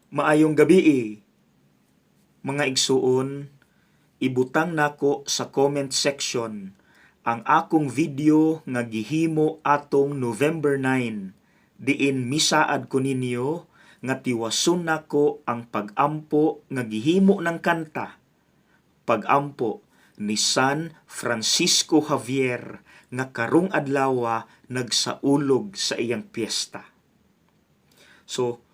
Maayong gabi mga igsuon, ibutang nako sa comment section ang akong video nga gihimo atong November 9, diin misaad ko ninyo nga tiwason nako ang pag-ampo nga gihimo ng kanta, pag-ampo ni San Francisco Javier nga karong adlaw nagsaulog sa iyang piyesta. So,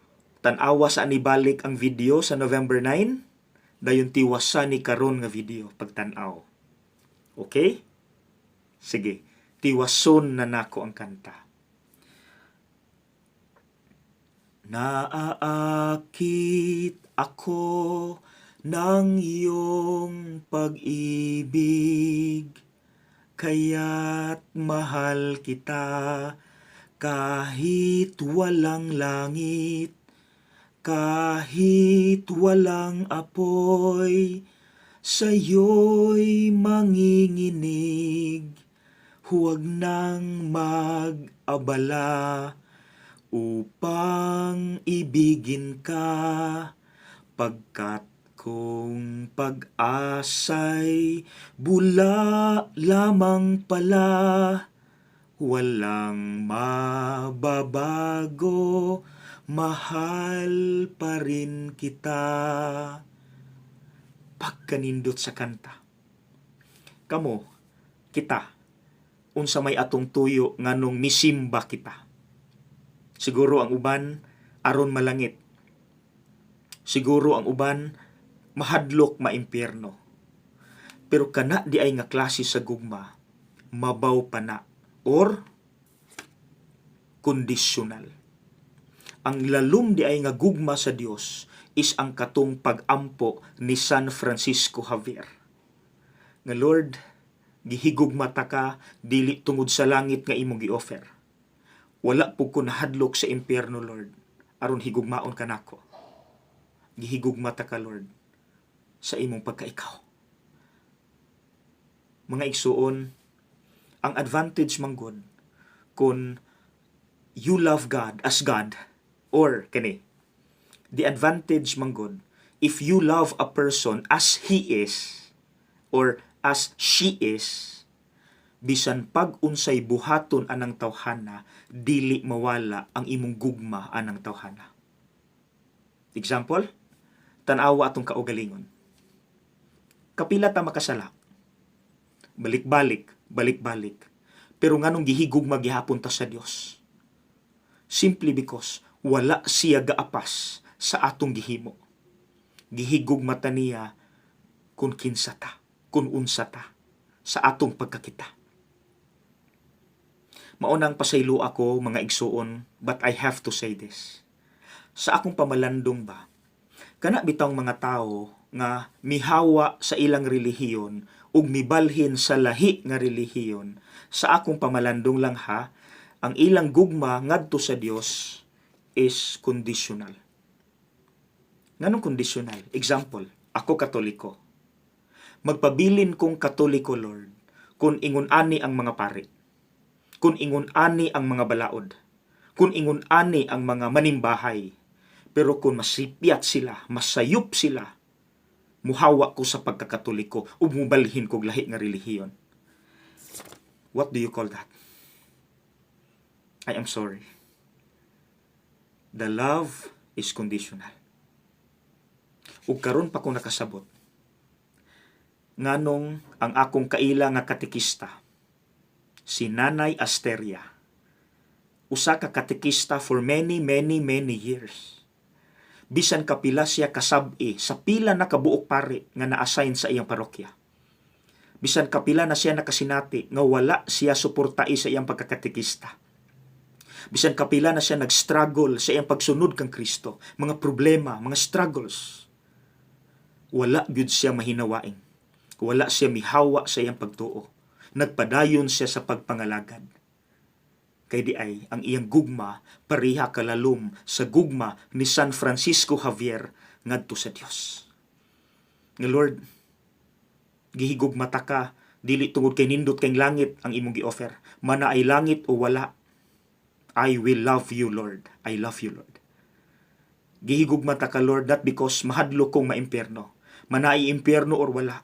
tan-awa sa anibalik ang video sa November 9, dayon tiwasa ni karon nga video pagtan-aw. Okay? Sige, tiwason na nako ang kanta. Naaakit ako ng iyong pag-ibig, kaya't mahal kita kahit walang langit. Kahit walang apoy, sa'yo'y manginginig. Huwag nang mag-abala upang ibigin ka, pagkat kung pag-asa'y bula lamang pala, walang mababago, mahal pa rin kita. Pagkanindot sa kanta. Kamo, kita, unsa may atong tuyo nganong misimba kita. Siguro ang uban, aron malangit. Siguro ang uban, mahadlok maimpyerno. Pero kana di ay nga klase sa gugma, mabaw pa na, or kondisyonal. Ang lalum di ay nga gugma sa Dios is ang katong pag-ampo ni San Francisco Javier. Nga Lord, gihigugma ta ka dili tungod sa langit nga imong gi-offer. Wala pug ko nahadlok sa impyerno, Lord, aron higugmaon ka nako. Gihigugma ta ka, Lord, sa imong pagkaikaw. Mga igsuon, ang advantage manggod kung you love God as God, or kani, the advantage manggod if you love a person as he is or as she is, bisan pag-unsay buhaton anang tawhana, dili mawala ang imong gugma anang tawhana. Example, tan-awa atong kaugalingon. Kapila ta makasala, balik-balik, pero nganong gihigugma gihapon ta sa Dios? Simply because wala siya gaapas sa atong gihimo. Gihigugma ta niya kung kinsa ta, kung unsa ta, sa atong pagkakita. Maunang pasaylo ako, mga igsuon, but I have to say this. Sa akong pamalandong ba, kana bitang mga tao nga mihawa sa ilang relihiyon ug mibalhin sa lahi nga relihiyon, sa akong pamalandong lang ha, ang ilang gugma ngadto sa Dios is conditional. Nganong conditional? Example, ako Katoliko. Magpabilin kong Katoliko, Lord, kung ingon ani ang mga pari, kung ingon ani ang mga balaod, kung ingon ani ang mga manimbahay. Pero kung masipyat sila, masayop sila, muhawa ko sa pagkakatoliko ug mubalhin kog lahi nga relihiyon. What do you call that? I am sorry. The love is conditional. Ug karon pa ko nakasabot. Nganong ang akong kaila nga katekista, si Nanay Asteria, usa ka katekista for many years. Bisan kapila siya kasab-i sa pila na kabuok pari nga na-assign sa iyang parokya. Bisan kapila na siya nakasinati nga wala siya suportai sa iyang pagkakatekista. Bisan kapila na siya nag-struggle sa iyang pagsunod kang Kristo, mga problema, mga struggles. Wala gyud siya mahinawaing. Wala siya mihawa sa iyang pagtuo. Nagpadayon siya sa pagpangalagad. Kay di ay ang iyang gugma pareha kalalom sa gugma ni San Francisco Javier ngadto sa Dios. Nga Lord, gihigugma ta ka dili tungod kay nindot kay langit ang imong gi-offer. Mana ay langit o wala, I will love you, Lord. I love you, Lord. Gihigugma ta ka Lord, not because mahadlo kong maimpyerno. Manai impyerno or wala.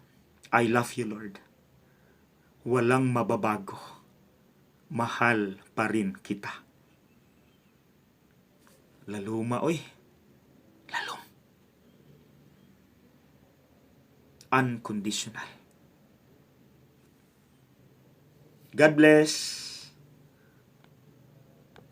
I love you, Lord. Walang mababago. Mahal pa rin kita. Laluma, oy. Lalong. Unconditional. God bless.